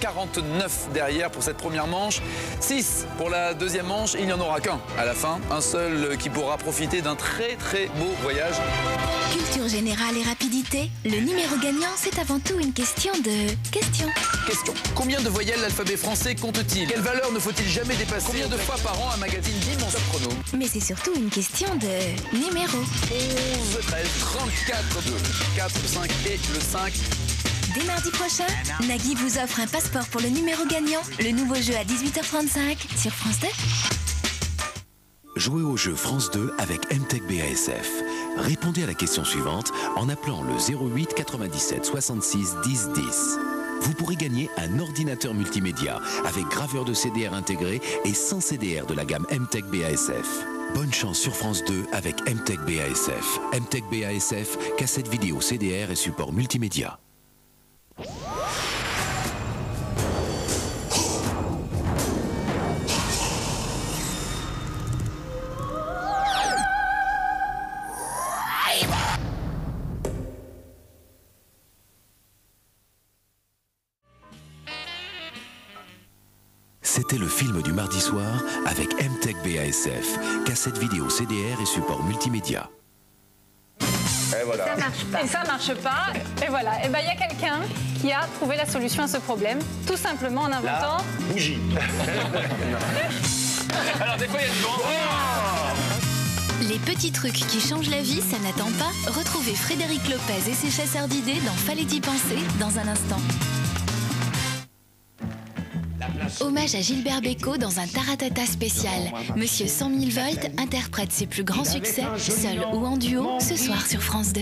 49 derrière pour cette première manche. 6 pour la deuxième manche. Il n'y en aura qu'un à la fin. Un seul qui pourra profiter d'un très beau voyage. Culture générale et rapidité, le numéro gagnant, c'est avant tout une question de questions. Question. Combien de voyelles l'alphabet français compte-t-il? Quelle valeur ne faut-il jamais dépasser? Combien de fois par an un magazine d'immenses chrono? Mais c'est surtout une question de numéro. 11, 13, 34, 2, 4, 5 et le 5. Dès mardi prochain, Nagui vous offre un passeport pour le numéro gagnant, le nouveau jeu à 18h35 sur France 2. Jouez au jeu France 2 avec MTech BASF. Répondez à la question suivante en appelant le 08 97 66 10 10. Vous pourrez gagner un ordinateur multimédia avec graveur de CDR intégré et sans CDR de la gamme MTech BASF. Bonne chance sur France 2 avec MTech BASF. MTech BASF, cassette vidéo CDR et support multimédia. C'était le film du mardi soir avec MTech BASF, cassette vidéo CDR et support multimédia. Et voilà. Ça marche pas. Et ça marche pas. Et voilà. Et ben il y a quelqu'un qui a trouvé la solution à ce problème, tout simplement en inventant. La bougie. Alors des fois il y a du vent. Les petits trucs qui changent la vie, ça n'attend pas. Retrouvez Frédéric Lopez et ses chasseurs d'idées dans Fallait-y penser dans un instant. Hommage à Gilbert Bécaud dans un Taratata spécial. Monsieur 100 000 volts interprète ses plus grands succès, seul ou en duo, ce soir sur France 2.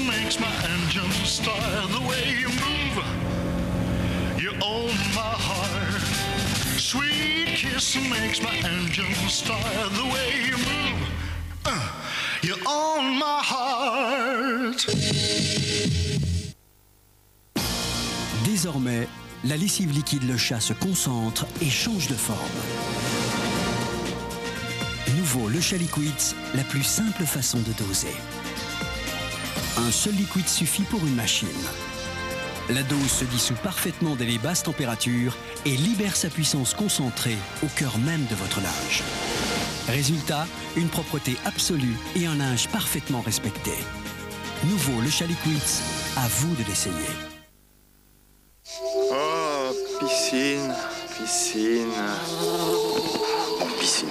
Makes my engine start. The way you move, you own my heart. Sweet kiss makes my engine start. The way you move, you own my heart. Désormais, la lessive liquide Le Chat se concentre et change de forme. Nouveau Le Chat Liquids, la plus simple façon de doser. Un seul liquide suffit pour une machine. La dose se dissout parfaitement dès les basses températures et libère sa puissance concentrée au cœur même de votre linge. Résultat, une propreté absolue et un linge parfaitement respecté. Nouveau Le Chat Liquids, à vous de l'essayer. Oh, piscine, piscine. Piscine.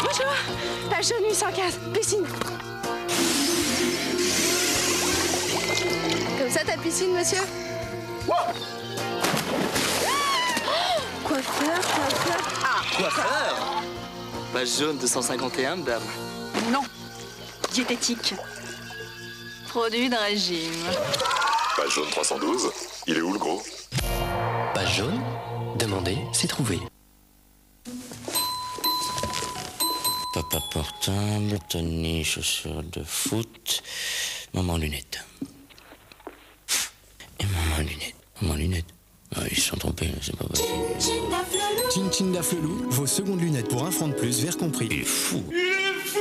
Bonjour, page 815, piscine. Comme ça, ta piscine, monsieur? Wow. Coiffeur. Ah, coiffeur? Page jaune 251, dame. Non, diététique. Produit de régime. Page jaune 312, il est où le gros? Page jaune, demandez, c'est trouvé. Papa portable, Tony, chaussures de foot, maman lunettes. Et maman lunettes. Maman lunettes. Ah, ils se sont trompés, c'est pas possible. Chin Chin Daflelou, vos secondes lunettes pour 1 franc de plus, vert compris. Il est fou. Il est fou,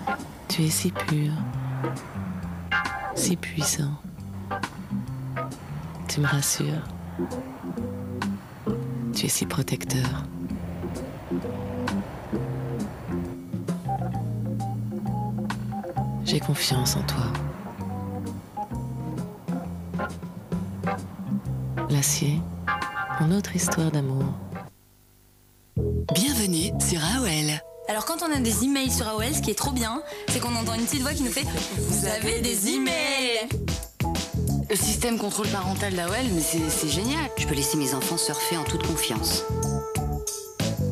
Daflelou. Tu es si pur, si puissant. Tu me rassures. Tu es si protecteur. J'ai confiance en toi. L'acier, une autre histoire d'amour. Bienvenue sur AOL. Alors quand on a des emails sur AOL, ce qui est trop bien, c'est qu'on entend une petite voix qui nous fait « Vous avez des emails !» Le système contrôle parental d'AOL, mais c'est génial. Je peux laisser mes enfants surfer en toute confiance.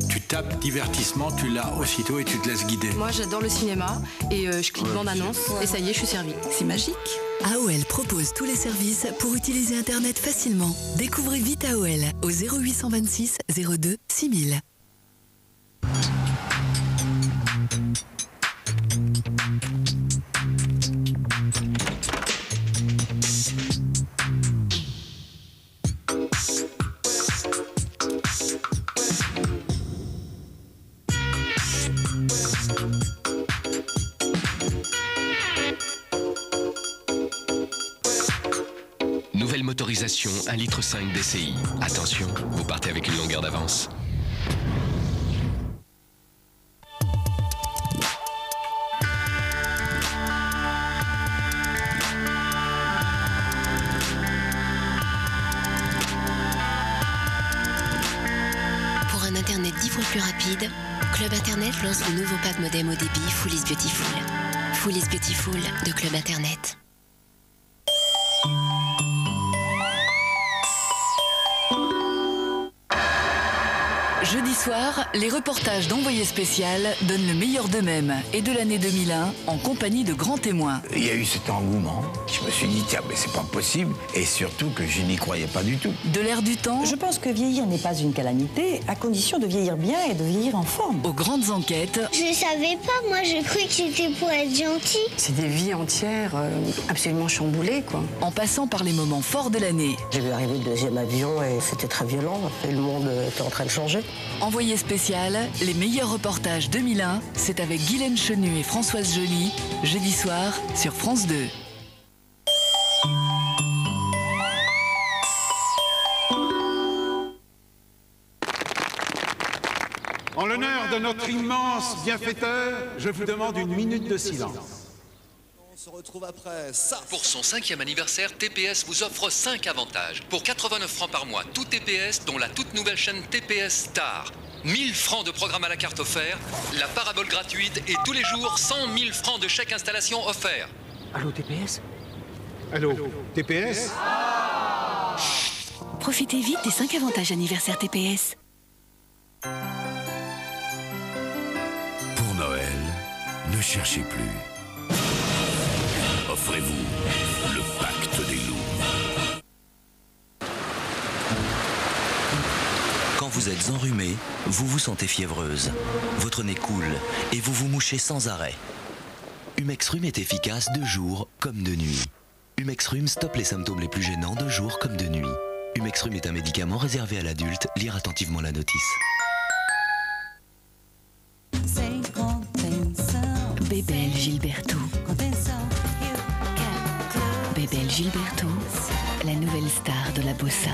Tu tapes divertissement, tu l'as aussitôt et tu te laisses guider. Moi, j'adore le cinéma et je clique bande-annonce et ça y est, je suis servie. C'est magique. AOL propose tous les services pour utiliser Internet facilement. Découvrez vite AOL au 0826 02 6000. Nouvelle motorisation 1,5 litre DCI. Attention, vous partez avec une longueur d'avance. Pour un Internet 10 fois plus rapide, Club Internet lance le nouveau pack modem au débit Full is Beautiful. Full is Beautiful de Club Internet. Jeudi soir, les reportages d'Envoyé spécial donnent le meilleur d'eux-mêmes et de l'année 2001 en compagnie de grands témoins. Il y a eu cet engouement. Je me suis dit, tiens, mais c'est pas possible. Et surtout que je n'y croyais pas du tout. De l'air du temps. Je pense que vieillir n'est pas une calamité, à condition de vieillir bien et de vieillir en forme. Aux grandes enquêtes. Je savais pas, moi je cru que c'était pour être gentil. C'est des vies entières absolument chamboulées, quoi. En passant par les moments forts de l'année. J'ai vu arriver le deuxième avion et c'était très violent. Et le monde était en train de changer. Envoyé spécial, les meilleurs reportages 2001, c'est avec Guylaine Chenu et Françoise Joly, jeudi soir sur France 2. En l'honneur de notre immense bienfaiteur, je vous demande une minute de silence. On se retrouve après ça. Pour son 5e anniversaire, TPS vous offre 5 avantages. Pour 89 francs par mois, tout TPS, dont la toute nouvelle chaîne TPS Star. 1000 francs de programme à la carte offert, la parabole gratuite et tous les jours 100 000 francs de chèque installation offert. Allô TPS? Allô TPS? Profitez vite des 5 avantages anniversaire TPS. Pour Noël, ne cherchez plus. Offrez-vous le pacte des loups. Quand vous êtes enrhumé, vous vous sentez fiévreuse. Votre nez coule et vous vous mouchez sans arrêt. Humextrum est efficace de jour comme de nuit. Humextrum stoppe les symptômes les plus gênants de jour comme de nuit. Humextrum est un médicament réservé à l'adulte. Lire attentivement la notice. Bébel Gilberto. Bébel Gilberto, la nouvelle star de la bossa.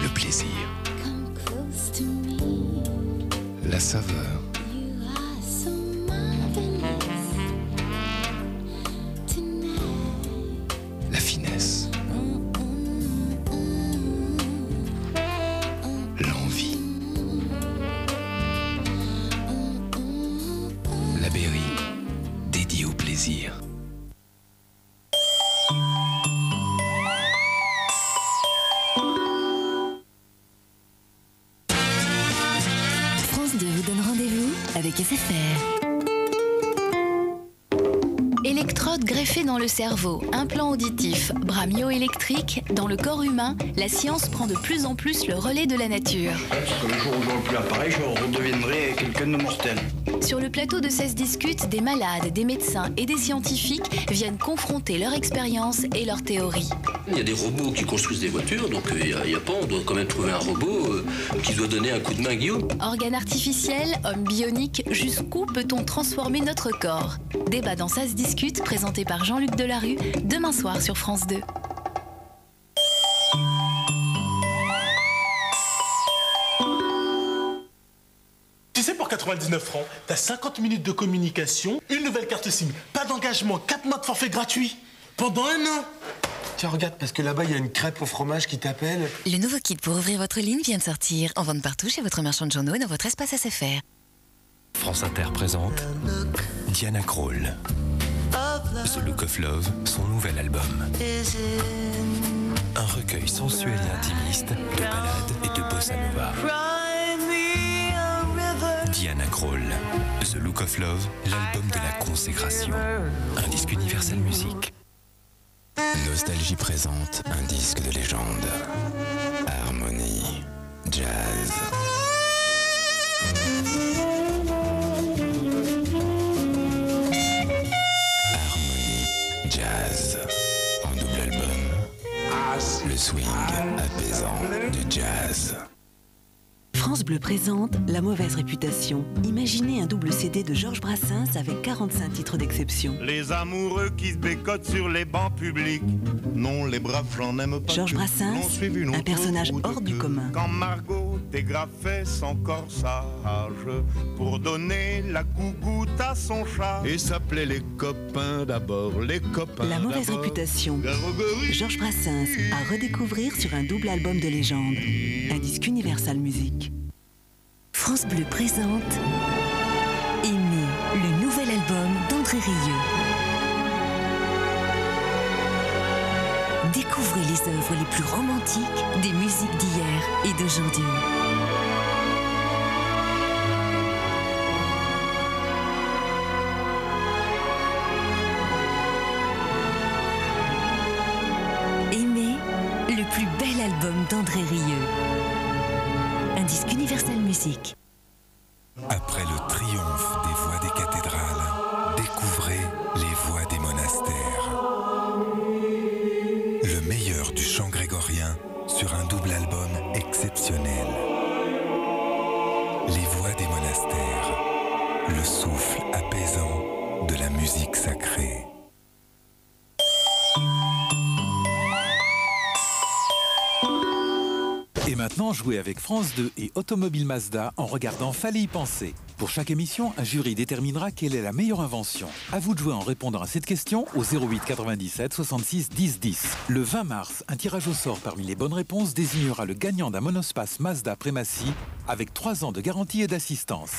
Le plaisir. La saveur. La finesse. L'envie. La Berry, dédiée au plaisir. France 2 vous donne rendez-vous avec SFR. Électrodes greffées dans le cerveau, implants auditifs, bras myoélectriques, dans le corps humain, la science prend de plus en plus le relais de la nature. Le jour où j'aurai plus l'appareil, je redeviendrai quelqu'un de mortel. Sur le plateau de 16 discutes, des malades, des médecins et des scientifiques viennent confronter leur expérience et leurs théories. Il y a des robots qui construisent des voitures, donc il n'y a pas, on doit quand même trouver un robot qui doit donner un coup de main à Guillaume. Organes artificiels, hommes bioniques, jusqu'où peut-on transformer notre corps? Débat dans Ça se discute, présenté par Jean-Luc Delarue, demain soir sur France 2. Tu sais, pour 99 francs, t'as 50 minutes de communication, une nouvelle carte SIM, pas d'engagement, 4 mois de forfait gratuit, pendant 1 an. Tiens, regarde, parce que là-bas, il y a une crêpe au fromage qui t'appelle. Le nouveau kit pour ouvrir votre ligne vient de sortir. En vente partout chez votre marchand de journaux et dans votre espace SFR. France Inter présente Diana Krall, The Look of Love, son nouvel album. Un recueil sensuel et intimiste de ballades et de bossa nova. Diana Krall, The Look of Love, l'album de la consécration. Un disque Universal Music. Nostalgie présente un disque de légende. Harmonie, jazz. Harmonie, jazz. En double album. Le swing apaisant du jazz. France Bleu présente La mauvaise réputation. Imaginez un double CD de Georges Brassens avec 45 titres d'exception. Les amoureux qui se bécotent sur les bancs publics. Non, les braves, j'en aime pas. Georges Brassens, un personnage hors du commun. Quand Margot dégrafait son corsage pour donner la gougoute à son chat. Et s'appelait les copains d'abord, les copains. La mauvaise réputation. Georges Brassens à redécouvrir sur un double album de légende. Un disque Universal Music. France Bleu présente Aimer, le nouvel album d'André Rieu. Découvrez les œuvres les plus romantiques des musiques d'hier et d'aujourd'hui. Aimer, le plus bel album d'André Rieu. Un disque Universal Music. Après le triomphe des voix des cathédrales, découvrez les voix des monastères. Le meilleur du chant grégorien sur un double album exceptionnel. Les voix des monastères, le souffle apaisant de la musique sacrée. Et maintenant, jouez avec France 2 et Automobile Mazda en regardant Fallait y penser. Pour chaque émission, un jury déterminera quelle est la meilleure invention. À vous de jouer en répondant à cette question au 08 97 66 10 10. Le 20 mars, un tirage au sort parmi les bonnes réponses désignera le gagnant d'un monospace Mazda Prémacy avec 3 ans de garantie et d'assistance.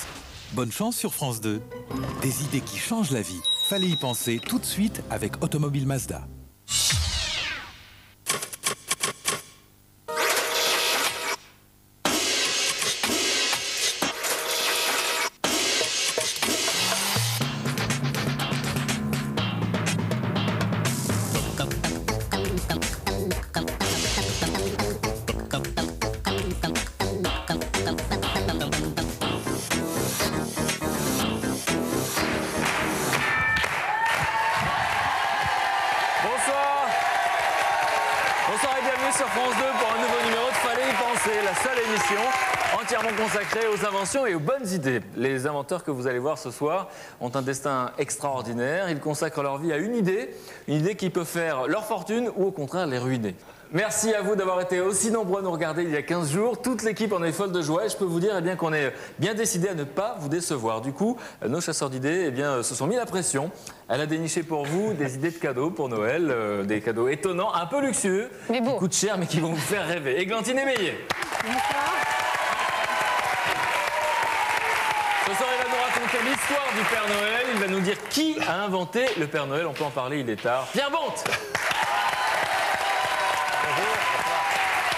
Bonne chance sur France 2. Des idées qui changent la vie. Fallait y penser tout de suite avec Automobile Mazda. Bonsoir et bienvenue sur France 2 pour un nouveau numéro de Fallait y penser, la seule émission entièrement consacrée aux inventions et aux bonnes idées. Les inventeurs que vous allez voir ce soir ont un destin extraordinaire. Ils consacrent leur vie à une idée qui peut faire leur fortune ou au contraire les ruiner. Merci à vous d'avoir été aussi nombreux à nous regarder il y a 15 jours. Toute l'équipe en est folle de joie et je peux vous dire qu'on est bien décidé à ne pas vous décevoir. Du coup, nos chasseurs d'idées se sont mis la pression. Elle a déniché pour vous des idées de cadeaux pour Noël, des cadeaux étonnants, un peu luxueux, qui coûtent cher mais qui vont vous faire rêver. Églantine Émeillé. Bonsoir. Ce soir, il va nous raconter l'histoire du Père Noël. Il va nous dire qui a inventé le Père Noël. On peut en parler, il est tard. Pierre Bonte.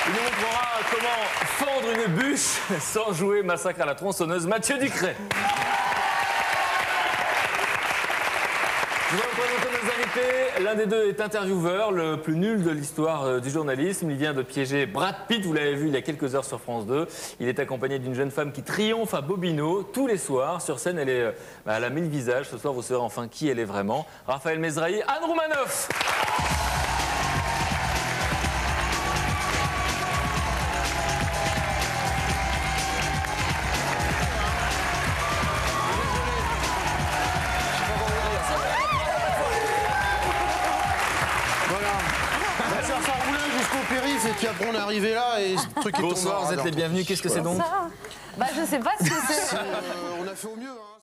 Il nous montrera comment fendre une bûche sans jouer Massacre à la tronçonneuse. Mathieu Ducret. Je vais vous présenter nos invités. L'un des deux est intervieweur, le plus nul de l'histoire du journalisme. Il vient de piéger Brad Pitt, vous l'avez vu il y a quelques heures sur France 2. Il est accompagné d'une jeune femme qui triomphe à Bobino tous les soirs. Sur scène, elle a 1000 visages. Ce soir, vous saurez enfin qui elle est vraiment. Raphaël Mesrahi, Anne Roumanoff. Et puis après on est arrivé là et ce truc est tombé. Bonsoir, vous êtes les bienvenus. Qu'est-ce que c'est donc? Bah je sais pas ce que c'est. On a fait au mieux. Hein.